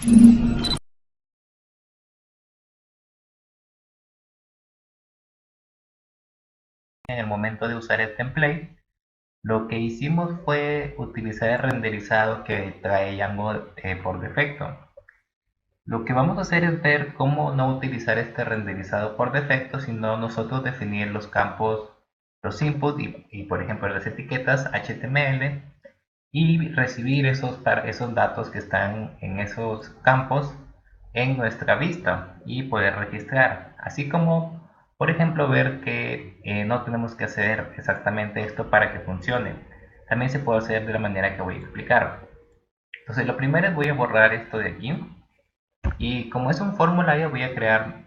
En el momento de usar el template, lo que hicimos fue utilizar el renderizado que trae Django por defecto. Lo que vamos a hacer es ver cómo no utilizar este renderizado por defecto, sino nosotros definir los campos, los inputs y por ejemplo las etiquetas HTML y recibir esos datos que están en esos campos en nuestra vista y poder registrar. Así como, por ejemplo, ver que no tenemos que hacer exactamente esto para que funcione. También se puede hacer de la manera que voy a explicar. Entonces, lo primero es voy a borrar esto de aquí. Y como es un formulario, voy a crear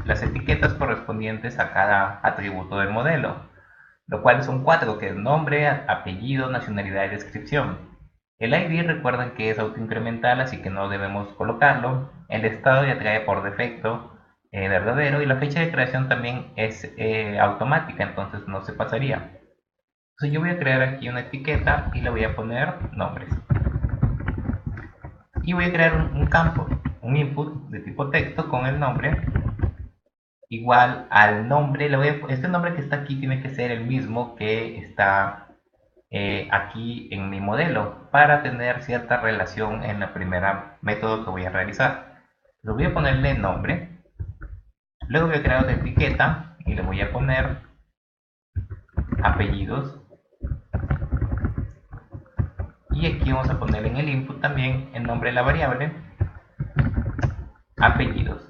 las etiquetas correspondientes a cada atributo del modelo, lo cual son cuatro, que es nombre, apellido, nacionalidad y descripción. El ID recuerden que es autoincremental, así que no debemos colocarlo. El estado ya trae por defecto verdadero y la fecha de creación también es automática, entonces no se pasaría. Entonces yo voy a crear aquí una etiqueta y le voy a poner nombres. Y voy a crear un campo, un input de tipo texto con el nombre igual al nombre. Este nombre que está aquí tiene que ser el mismo que está aquí en mi modelo para tener cierta relación en la primera método que voy a realizar. Lo voy a ponerle nombre, luego voy a crear otra etiqueta y le voy a poner apellidos y aquí vamos a poner en el input también el nombre de la variable apellidos.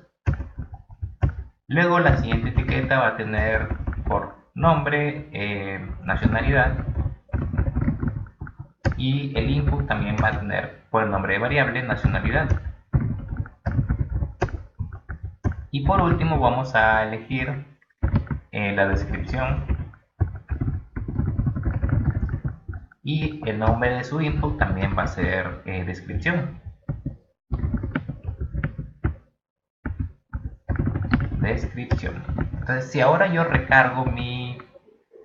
Luego la siguiente etiqueta va a tener por nombre nacionalidad y el input también va a tener por el nombre de variable nacionalidad. Y por último vamos a elegir la descripción y el nombre de su input también va a ser descripción. Entonces si ahora yo recargo mi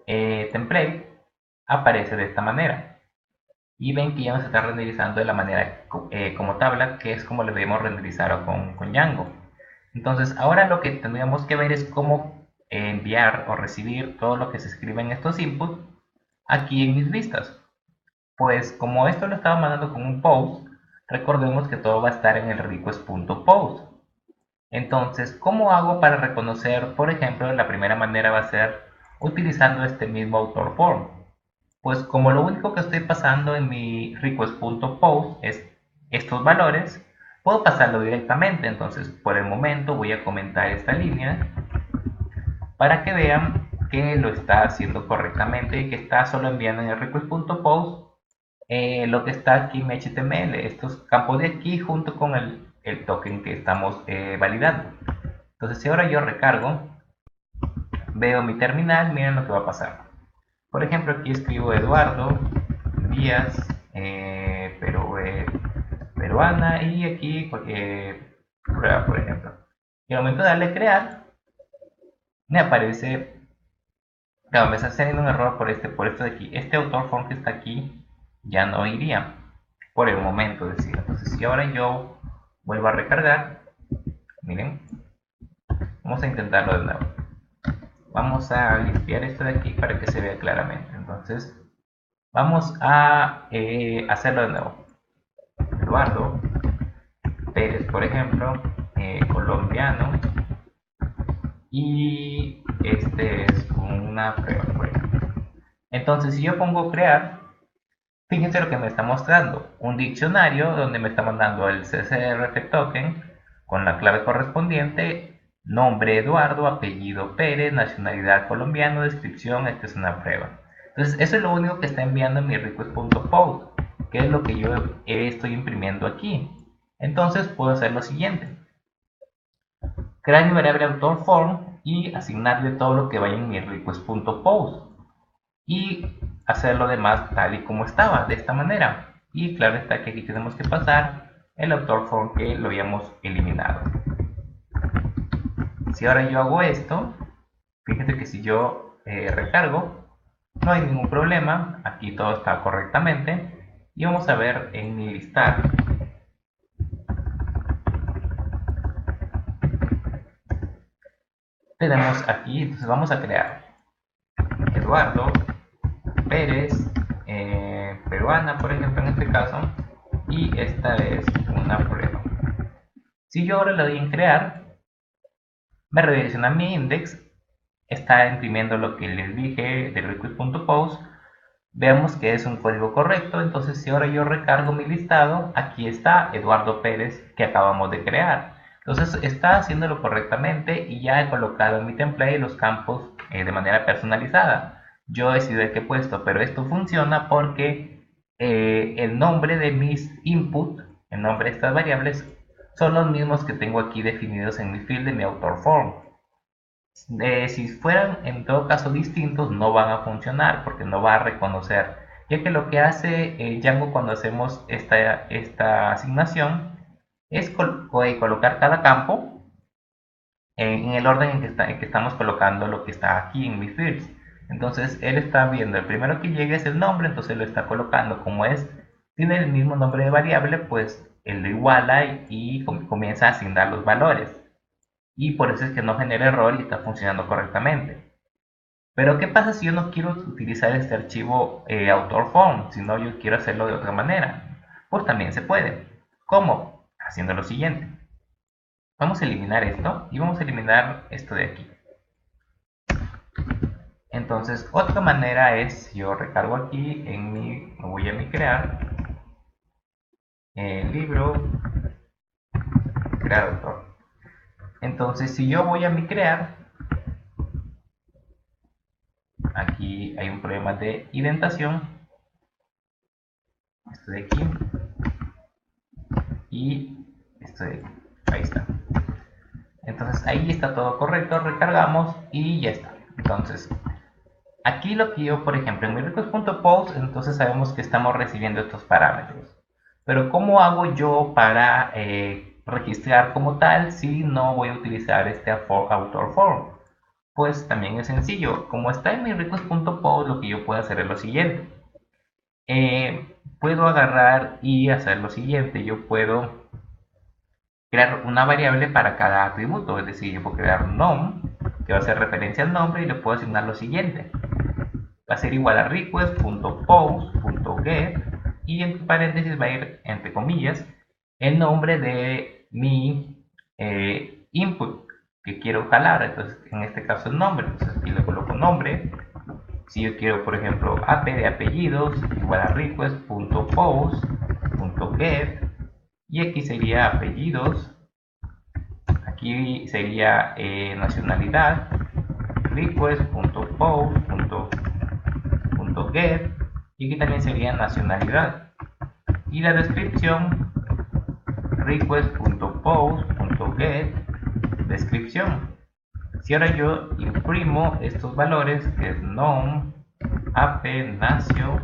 template, aparece de esta manera. Y ven que ya nos está renderizando de la manera como tabla, que es como lo debemos renderizar con Django. Entonces ahora lo que tendríamos que ver es cómo enviar o recibir todo lo que se escribe en estos inputs aquí en mis vistas. Pues como esto lo estaba mandando con un post, recordemos que todo va a estar en el request.post. Entonces, ¿cómo hago para reconocer? Por ejemplo, la primera manera va a ser utilizando este mismo autor form. Pues como lo único que estoy pasando en mi request.post es estos valores, puedo pasarlo directamente. Entonces, por el momento voy a comentar esta línea para que vean que lo está haciendo correctamente y que está solo enviando en el request.post lo que está aquí en HTML, estos campos de aquí junto con el token que estamos validando. Entonces si ahora yo recargo, veo mi terminal, miren lo que va a pasar. Por ejemplo, aquí escribo Eduardo Díaz, peruana, y aquí prueba, por ejemplo. Y al momento de darle crear, me aparece, claro, me está haciendo un error por esto de aquí. Este autor form que está aquí ya no iría por el momento, decir. Entonces, si ahora yo vuelvo a recargar, miren, vamos a intentarlo de nuevo. Vamos a limpiar esto de aquí para que se vea claramente. Entonces, vamos a hacerlo de nuevo. Eduardo Pérez, por ejemplo, colombiano, y este es una prueba, por ejemplo. Entonces, si yo pongo crear, fíjense lo que me está mostrando, un diccionario donde me está mandando el CSRF token con la clave correspondiente, nombre Eduardo, apellido Pérez, nacionalidad colombiano, descripción, esta es una prueba. Entonces eso es lo único que está enviando en mi request.post, que es lo que yo estoy imprimiendo aquí. Entonces puedo hacer lo siguiente, crear mi variable autor form y asignarle todo lo que vaya en mi request.post y hacer lo demás tal y como estaba, de esta manera. Y claro está que aquí tenemos que pasar el autor form que lo habíamos eliminado. Si ahora yo hago esto, fíjense que si yo recargo, no hay ningún problema, aquí todo está correctamente. Y vamos a ver en mi listar tenemos aquí, entonces vamos a crear Eduardo Pérez, peruana, por ejemplo, en este caso, y esta es una prueba. Si yo ahora le doy en crear, me redirecciona a mi index, está imprimiendo lo que les dije de request.post. Veamos que es un código correcto, entonces si ahora yo recargo mi listado, aquí está Eduardo Pérez que acabamos de crear. Entonces está haciéndolo correctamente y ya he colocado en mi template los campos de manera personalizada. Yo decido qué he puesto, pero esto funciona porque el nombre de mis input, el nombre de estas variables, son los mismos que tengo aquí definidos en mi field de mi author form. Si fueran en todo caso distintos, no van a funcionar porque no va a reconocer, ya que lo que hace Django cuando hacemos esta asignación es colocar cada campo en el orden en que estamos colocando lo que está aquí en mi fields. Entonces él está viendo el primero que llegue es el nombre, entonces lo está colocando como tiene el mismo nombre de variable, pues él lo iguala y comienza a asignar los valores. Y por eso es que no genera error y está funcionando correctamente. Pero ¿qué pasa si yo no quiero utilizar este archivo author form, sino yo quiero hacerlo de otra manera? Pues también se puede. ¿Cómo? Haciendo lo siguiente. Vamos a eliminar esto y vamos a eliminar esto de aquí. Entonces, otra manera es, yo recargo aquí me voy a mi crear, libro, crear autor. Entonces, si yo voy a mi crear, aquí hay un problema de indentación, esto de aquí y esto de aquí, ahí está. Entonces ahí está todo correcto, recargamos y ya está. Entonces aquí lo que yo, por ejemplo, en mi request.post, entonces sabemos que estamos recibiendo estos parámetros. Pero ¿cómo hago yo para registrar como tal si no voy a utilizar este author form? Pues también es sencillo. Como está en mi request.post, lo que yo puedo hacer es lo siguiente. Puedo agarrar y hacer lo siguiente. Yo puedo crear una variable para cada atributo. Es decir, yo puedo crear un nom, que va a hacer referencia al nombre, y le puedo asignar lo siguiente. Va a ser igual a request.post.get, y en paréntesis va a ir, entre comillas, el nombre de mi input que quiero jalar. Entonces, en este caso el nombre. Entonces aquí le coloco nombre. Si yo quiero, por ejemplo, ap de apellidos, igual a request.post.get, y aquí sería apellidos, aquí sería nacionalidad, request.post.get, y aquí también sería nacionalidad, y la descripción, request.post.get descripción. Si ahora yo imprimo estos valores, que es nom, ap, nacio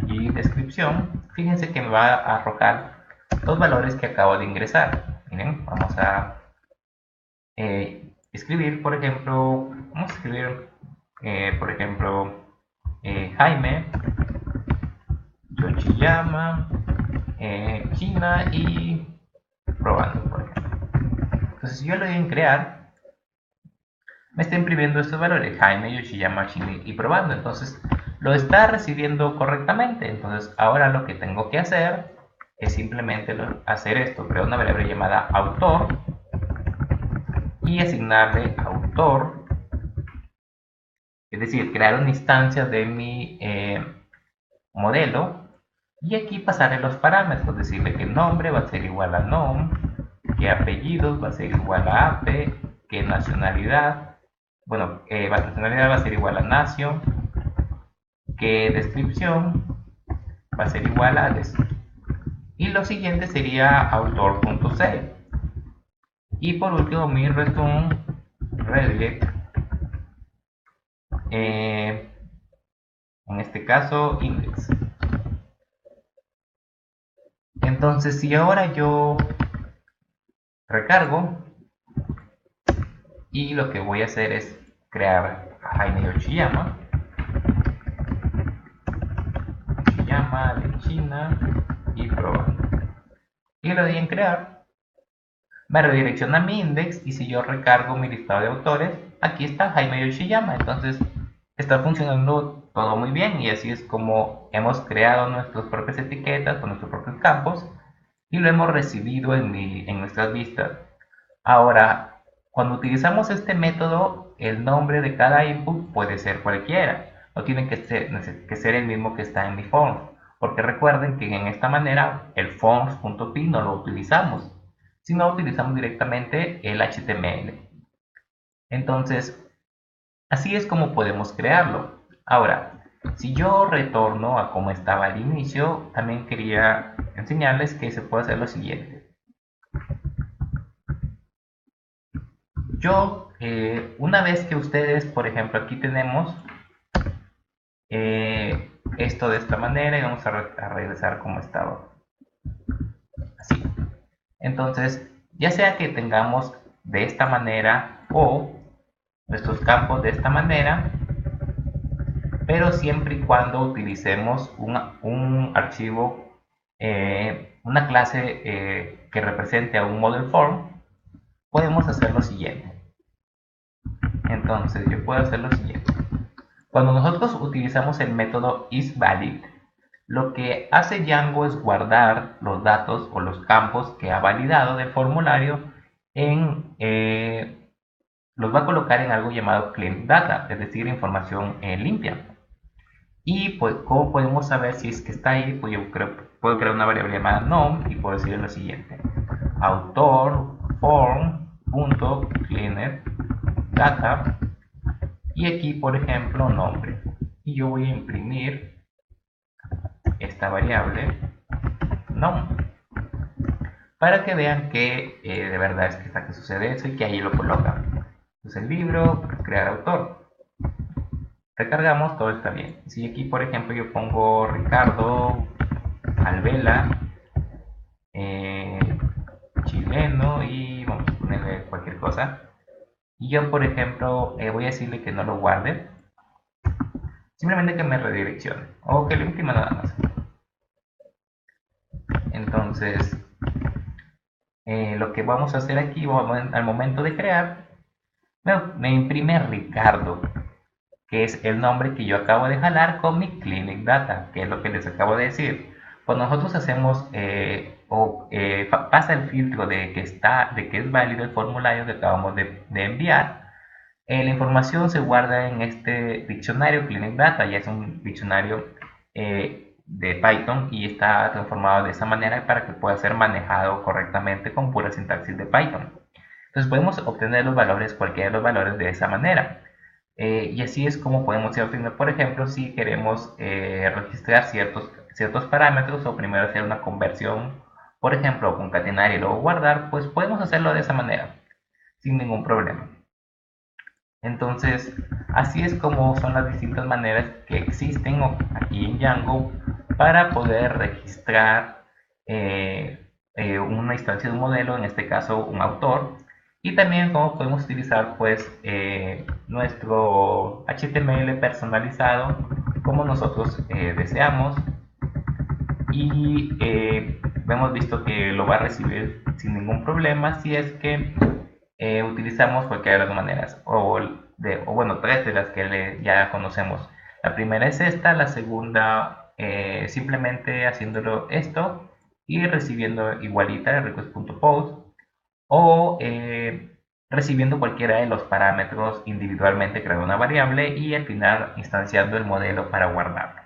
y descripción, fíjense que me va a arrojar los valores que acabo de ingresar. Miren, vamos a escribir, por ejemplo, vamos a escribir, por ejemplo, Jaime, Yoshiyama, China y probando, por ejemplo. Entonces, si yo le doy en crear, me está imprimiendo estos valores, Jaime, Yoshiyama, China y probando. Entonces, lo está recibiendo correctamente. Entonces, ahora lo que tengo que hacer es simplemente hacer esto, crear una variable llamada autor y asignarle autor, es decir, crear una instancia de mi modelo, y aquí pasarle los parámetros, decirle que nombre va a ser igual a nom, que apellidos va a ser igual a ape, que nacionalidad, bueno, nacionalidad va a ser igual a nacio, que descripción va a ser igual a des, y lo siguiente sería autor.save, y por último mi return redirect, en este caso index. Entonces, si ahora yo recargo y lo que voy a hacer es crear a Jaime Yoshiyama de China y probar, y le doy en crear, me redirecciona a mi index y si yo recargo mi listado de autores, aquí está Jaime Yoshiyama. Entonces está funcionando todo muy bien y así es como hemos creado nuestras propias etiquetas con nuestros propios campos y lo hemos recibido en nuestras vistas. Ahora, cuando utilizamos este método, el nombre de cada input puede ser cualquiera, no tiene que ser el mismo que está en mi form, porque recuerden que en esta manera el forms.py no lo utilizamos, sino utilizamos directamente el HTML. Entonces, así es como podemos crearlo. Ahora, si yo retorno a cómo estaba al inicio, también quería enseñarles que se puede hacer lo siguiente. Una vez que ustedes, por ejemplo, aquí tenemos esto de esta manera y vamos a regresar como estaba. Así. Entonces, ya sea que tengamos de esta manera o nuestros campos de esta manera, pero siempre y cuando utilicemos un archivo, una clase que represente a un model form, podemos hacer lo siguiente. Entonces, yo puedo hacer lo siguiente. Cuando nosotros utilizamos el método isValid, lo que hace Django es guardar los datos o los campos que ha validado del formulario los va a colocar en algo llamado clean data, es decir, información limpia. Y pues, ¿cómo podemos saber si es que está ahí? Pues yo puedo crear una variable llamada num y puedo decir lo siguiente: autor form.cleaner data y aquí, por ejemplo, nombre. Y yo voy a imprimir esta variable num para que vean que de verdad es que sucede eso y que ahí lo colocan. Entonces el libro, crear autor. Recargamos, todo está bien. Si aquí, por ejemplo, yo pongo Ricardo Alvela, eh, chileno, y vamos a ponerle cualquier cosa. Y yo, por ejemplo, voy a decirle que no lo guarde, simplemente que me redireccione o que lo imprima nada más. Entonces, lo que vamos a hacer aquí, al momento de crear, me imprime Ricardo, que es el nombre que yo acabo de jalar con mi Clinic Data, que es lo que les acabo de decir. Cuando nosotros hacemos pasa el filtro de que es válido el formulario que acabamos de enviar, la información se guarda en este diccionario Clinic Data, ya es un diccionario de Python y está transformado de esa manera para que pueda ser manejado correctamente con pura sintaxis de Python. Entonces podemos obtener los valores, cualquiera de los valores de esa manera. Y así es como podemos ir obteniendo, por ejemplo, si queremos registrar ciertos parámetros o primero hacer una conversión, por ejemplo, concatenar y luego guardar, pues podemos hacerlo de esa manera, sin ningún problema. Entonces, así es como son las distintas maneras que existen aquí en Django para poder registrar una instancia de un modelo, en este caso un autor, y también cómo podemos utilizar pues nuestro HTML personalizado como nosotros deseamos y hemos visto que lo va a recibir sin ningún problema si es que utilizamos cualquiera de las maneras o bueno, tres de las que ya conocemos. La primera es esta, la segunda simplemente haciéndolo esto y recibiendo igualita request.post o recibiendo cualquiera de los parámetros individualmente, creando una variable y al final instanciando el modelo para guardarlo.